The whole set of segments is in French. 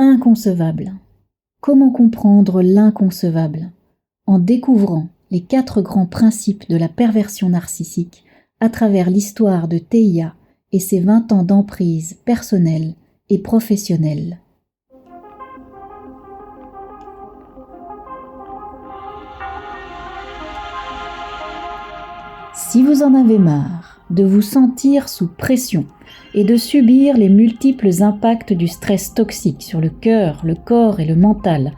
Inconcevable. Comment comprendre l'inconcevable? En découvrant les 4 grands principes de la perversion narcissique à travers l'histoire de Teia et ses 20 ans d'emprise personnelle et professionnelle. Si vous en avez marre de vous sentir sous pression et de subir les multiples impacts du stress toxique sur le cœur, le corps et le mental,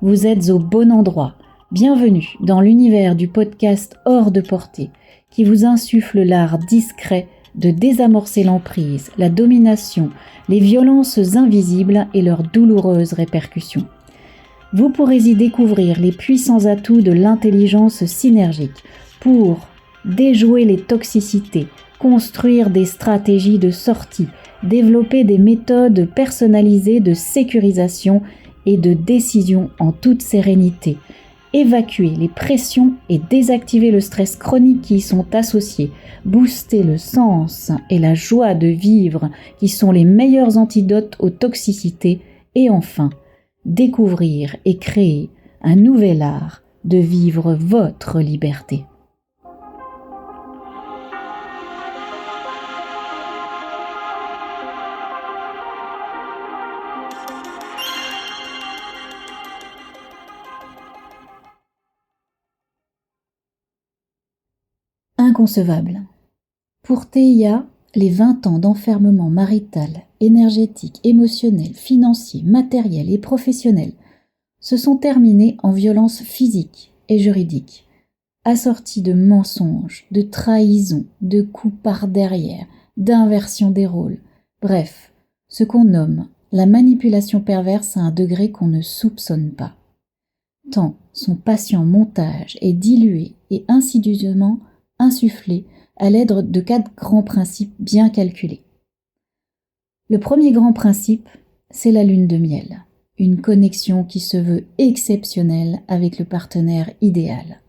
vous êtes au bon endroit. Bienvenue dans l'univers du podcast Hors de portée, qui vous insuffle l'art discret de désamorcer l'emprise, la domination, les violences invisibles et leurs douloureuses répercussions. Vous pourrez y découvrir les puissants atouts de l'intelligence synergique pour déjouer les toxicités, construire des stratégies de sortie, développer des méthodes personnalisées de sécurisation et de décision en toute sérénité, évacuer les pressions et désactiver le stress chronique qui y sont associés, booster le sens et la joie de vivre qui sont les meilleurs antidotes aux toxicités et enfin, découvrir et créer un nouvel art de vivre votre liberté. Inconcevable. Pour Teia, les 20 ans d'enfermement marital, énergétique, émotionnel, financier, matériel et professionnel se sont terminés en violence physique et juridique, assortis de mensonges, de trahisons, de coups par derrière, d'inversion des rôles, bref, ce qu'on nomme la manipulation perverse à un degré qu'on ne soupçonne pas. Tant son patient montage est dilué et insidieusement insufflé à l'aide de 4 grands principes bien calculés. Le premier grand principe, c'est la lune de miel, une connexion qui se veut exceptionnelle avec le partenaire idéal.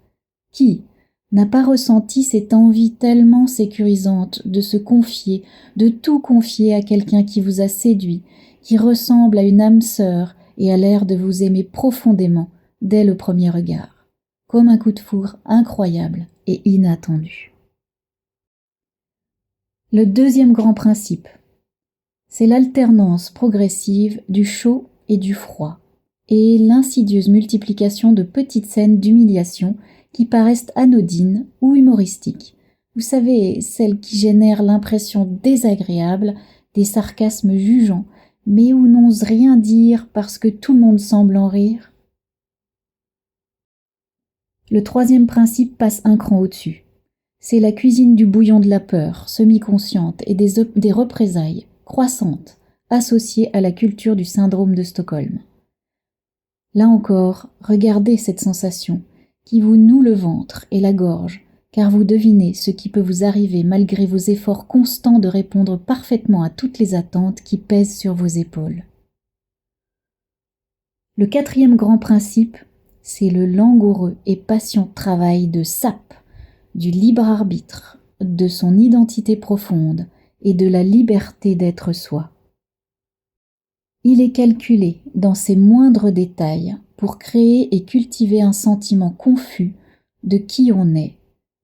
Qui n'a pas ressenti cette envie tellement sécurisante de se confier, de tout confier à quelqu'un qui vous a séduit, qui ressemble à une âme sœur et a l'air de vous aimer profondément dès le premier regard, comme un coup de foudre incroyable et inattendu. Le deuxième grand principe, c'est l'alternance progressive du chaud et du froid, et l'insidieuse multiplication de petites scènes d'humiliation qui paraissent anodines ou humoristiques. Vous savez, celles qui génèrent l'impression désagréable des sarcasmes jugeants, mais où n'ose rien dire parce que tout le monde semble en rire. Le troisième principe passe un cran au-dessus. C'est la cuisine du bouillon de la peur, semi-consciente, et des représailles croissantes, associées à la culture du syndrome de Stockholm. Là encore, regardez cette sensation qui vous noue le ventre et la gorge, car vous devinez ce qui peut vous arriver malgré vos efforts constants de répondre parfaitement à toutes les attentes qui pèsent sur vos épaules. Le quatrième grand principe, c'est le langoureux et patient travail de sape, du libre arbitre, de son identité profonde et de la liberté d'être soi. Il est calculé dans ses moindres détails pour créer et cultiver un sentiment confus de qui on est,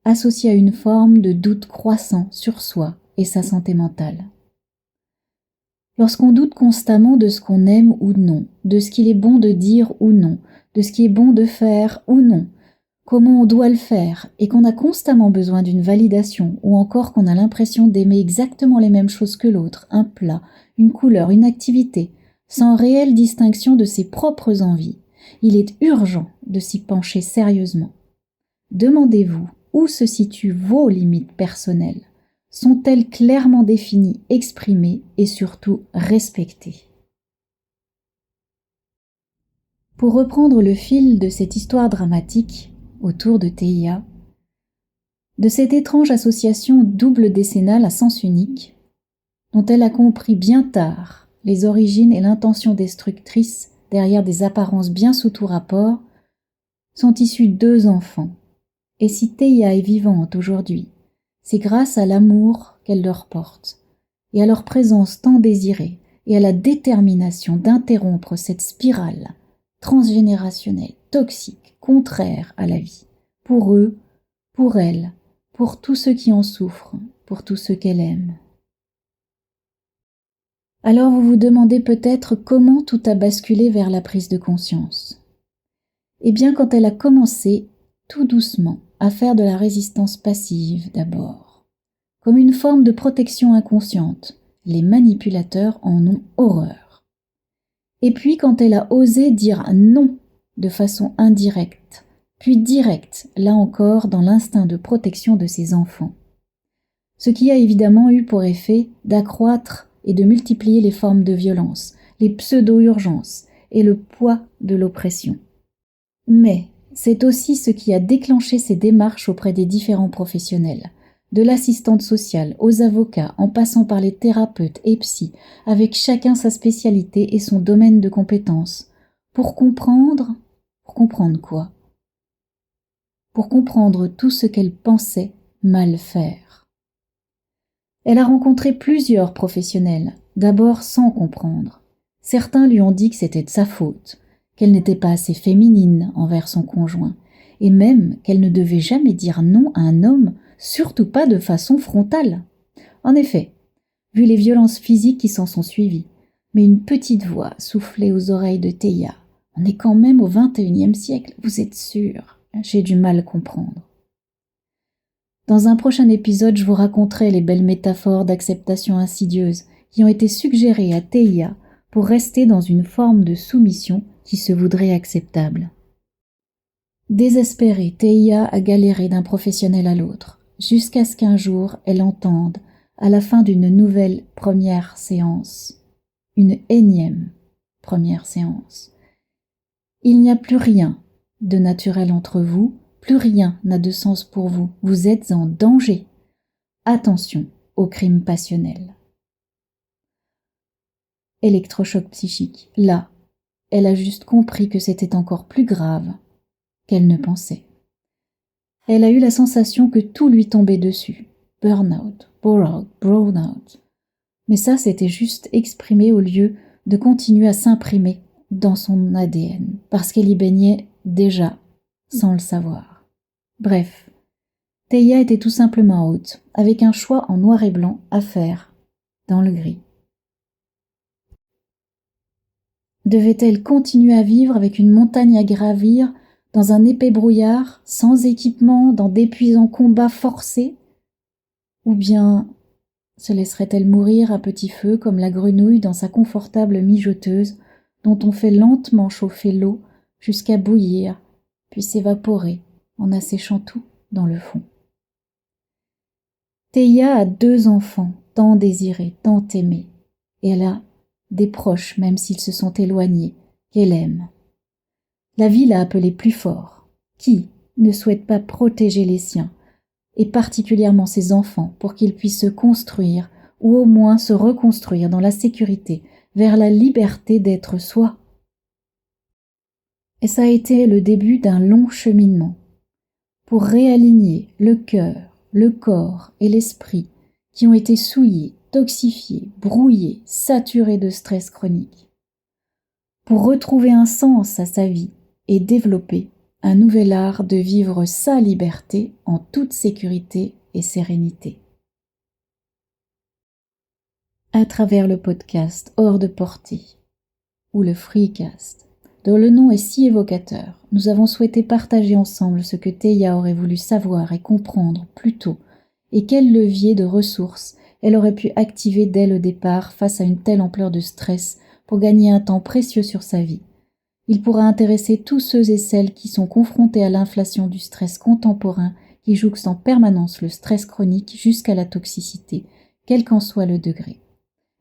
associé à une forme de doute croissant sur soi et sa santé mentale. Lorsqu'on doute constamment de ce qu'on aime ou non, de ce qu'il est bon de dire ou non, de ce qui est bon de faire ou non, comment on doit le faire, et qu'on a constamment besoin d'une validation, ou encore qu'on a l'impression d'aimer exactement les mêmes choses que l'autre, un plat, une couleur, une activité, sans réelle distinction de ses propres envies, il est urgent de s'y pencher sérieusement. Demandez-vous où se situent vos limites personnelles. Sont-elles clairement définies, exprimées et surtout respectées? Pour reprendre le fil de cette histoire dramatique autour de Teia, de cette étrange association double décennale à sens unique, dont elle a compris bien tard les origines et l'intention destructrice derrière des apparences bien sous tout rapport, sont issus 2 enfants. Et si Teia est vivante aujourd'hui, c'est grâce à l'amour qu'elle leur porte, et à leur présence tant désirée, et à la détermination d'interrompre cette spirale transgénérationnelle, toxique, contraire à la vie, pour eux, pour elle, pour tous ceux qui en souffrent, pour tous ceux qu'elle aime. Alors vous vous demandez peut-être comment tout a basculé vers la prise de conscience. Eh bien, quand elle a commencé, tout doucement, à faire de la résistance passive d'abord, comme une forme de protection inconsciente, les manipulateurs en ont horreur. Et puis quand elle a osé dire non de façon indirecte, puis directe, là encore dans l'instinct de protection de ses enfants. Ce qui a évidemment eu pour effet d'accroître et de multiplier les formes de violence, les pseudo-urgences et le poids de l'oppression. Mais c'est aussi ce qui a déclenché ces démarches auprès des différents professionnels, de l'assistante sociale aux avocats en passant par les thérapeutes et psys, avec chacun sa spécialité et son domaine de compétence. Pour comprendre quoi? Pour comprendre tout ce qu'elle pensait mal faire. Elle a rencontré plusieurs professionnels, d'abord sans comprendre. Certains lui ont dit que c'était de sa faute, qu'elle n'était pas assez féminine envers son conjoint, et même qu'elle ne devait jamais dire non à un homme, surtout pas de façon frontale. En effet, vu les violences physiques qui s'en sont suivies, mais une petite voix soufflait aux oreilles de Théia. On est quand même au XXIe siècle, vous êtes sûr? J'ai du mal à comprendre. Dans un prochain épisode, je vous raconterai les belles métaphores d'acceptation insidieuse qui ont été suggérées à Théia pour rester dans une forme de soumission qui se voudrait acceptable. Désespérée, Théia a galéré d'un professionnel à l'autre, jusqu'à ce qu'un jour elle entende, à la fin d'une nouvelle première séance, une énième première séance. Il n'y a plus rien de naturel entre vous, plus rien n'a de sens pour vous, vous êtes en danger. Attention aux crimes passionnels. Électrochoc psychique. Là, elle a juste compris que c'était encore plus grave qu'elle ne pensait. Elle a eu la sensation que tout lui tombait dessus. Burnout, bore-out. Mais ça, c'était juste exprimé au lieu de continuer à s'imprimer dans son ADN, parce qu'elle y baignait déjà, sans le savoir. Bref, Théia était tout simplement out, avec un choix en noir et blanc à faire, dans le gris. Devait-elle continuer à vivre avec une montagne à gravir, dans un épais brouillard, sans équipement, dans d'épuisants combats forcés? Ou bien se laisserait-elle mourir à petit feu comme la grenouille dans sa confortable mijoteuse, dont on fait lentement chauffer l'eau jusqu'à bouillir, puis s'évaporer en asséchant tout dans le fond? Théia a 2 enfants, tant désirés, tant aimés, et elle a des proches, même s'ils se sont éloignés, qu'elle aime. La vie l'a appelée plus fort. Qui ne souhaite pas protéger les siens, et particulièrement ses enfants, pour qu'ils puissent se construire, ou au moins se reconstruire dans la sécurité, vers la liberté d'être soi? Et ça a été le début d'un long cheminement, pour réaligner le cœur, le corps et l'esprit qui ont été souillés, toxifiés, brouillés, saturés de stress chronique, pour retrouver un sens à sa vie et développer un nouvel art de vivre sa liberté en toute sécurité et sérénité. À travers le podcast Hors de portée, ou le Freecast, dont le nom est si évocateur, nous avons souhaité partager ensemble ce que Théia aurait voulu savoir et comprendre plus tôt, et quel levier de ressources elle aurait pu activer dès le départ face à une telle ampleur de stress pour gagner un temps précieux sur sa vie. Il pourra intéresser tous ceux et celles qui sont confrontés à l'inflation du stress contemporain qui jouxte en permanence le stress chronique jusqu'à la toxicité, quel qu'en soit le degré.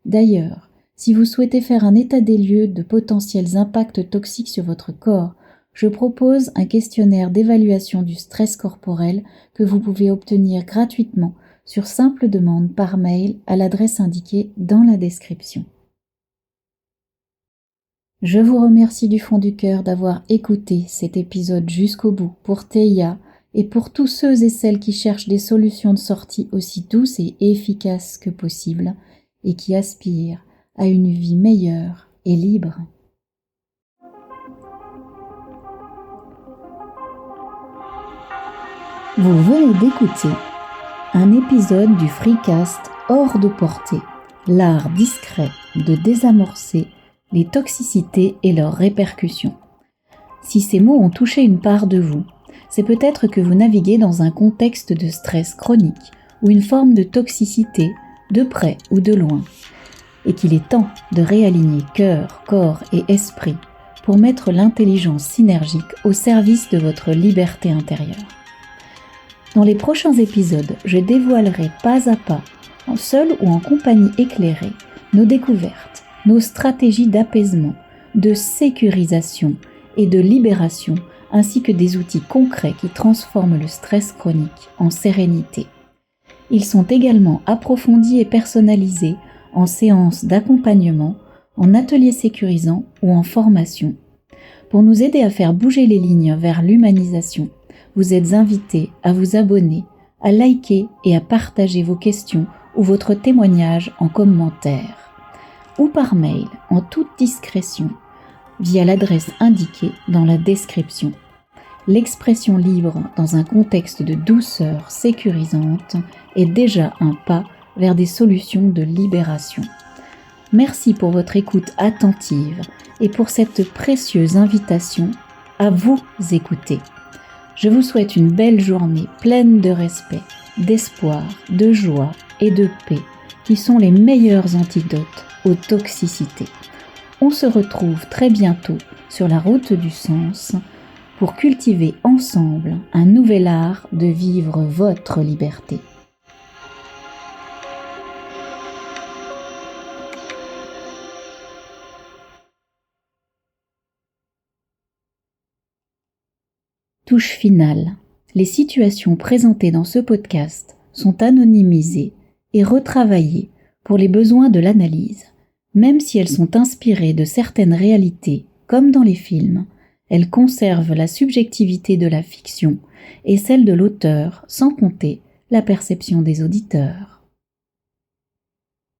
D'ailleurs, si vous souhaitez faire un état des lieux de potentiels impacts toxiques sur votre corps, je propose un questionnaire d'évaluation du stress corporel que vous pouvez obtenir gratuitement sur simple demande par mail à l'adresse indiquée dans la description. Je vous remercie du fond du cœur d'avoir écouté cet épisode jusqu'au bout pour Théia et pour tous ceux et celles qui cherchent des solutions de sortie aussi douces et efficaces que possible et qui aspirent à une vie meilleure et libre. Vous venez d'écouter un épisode du FreeCast Hors de portée, l'art discret de désamorcer les toxicités et leurs répercussions. Si ces mots ont touché une part de vous, c'est peut-être que vous naviguez dans un contexte de stress chronique ou une forme de toxicité, de près ou de loin, et qu'il est temps de réaligner cœur, corps et esprit pour mettre l'intelligence synergique au service de votre liberté intérieure. Dans les prochains épisodes, je dévoilerai pas à pas, en seul ou en compagnie éclairée, nos découvertes, nos stratégies d'apaisement, de sécurisation et de libération, ainsi que des outils concrets qui transforment le stress chronique en sérénité. Ils sont également approfondis et personnalisés en séances d'accompagnement, en ateliers sécurisants ou en formation. Pour nous aider à faire bouger les lignes vers l'humanisation, vous êtes invités à vous abonner, à liker et à partager vos questions ou votre témoignage en commentaire, ou par mail en toute discrétion, via l'adresse indiquée dans la description. L'expression libre dans un contexte de douceur sécurisante est déjà un pas vers des solutions de libération. Merci pour votre écoute attentive et pour cette précieuse invitation à vous écouter. Je vous souhaite une belle journée pleine de respect, d'espoir, de joie et de paix qui sont les meilleurs antidotes aux toxicités. On se retrouve très bientôt sur la route du sens pour cultiver ensemble un nouvel art de vivre votre liberté. Touche finale. Les situations présentées dans ce podcast sont anonymisées et retravaillées pour les besoins de l'analyse. Même si elles sont inspirées de certaines réalités, comme dans les films, elles conservent la subjectivité de la fiction et celle de l'auteur, sans compter la perception des auditeurs.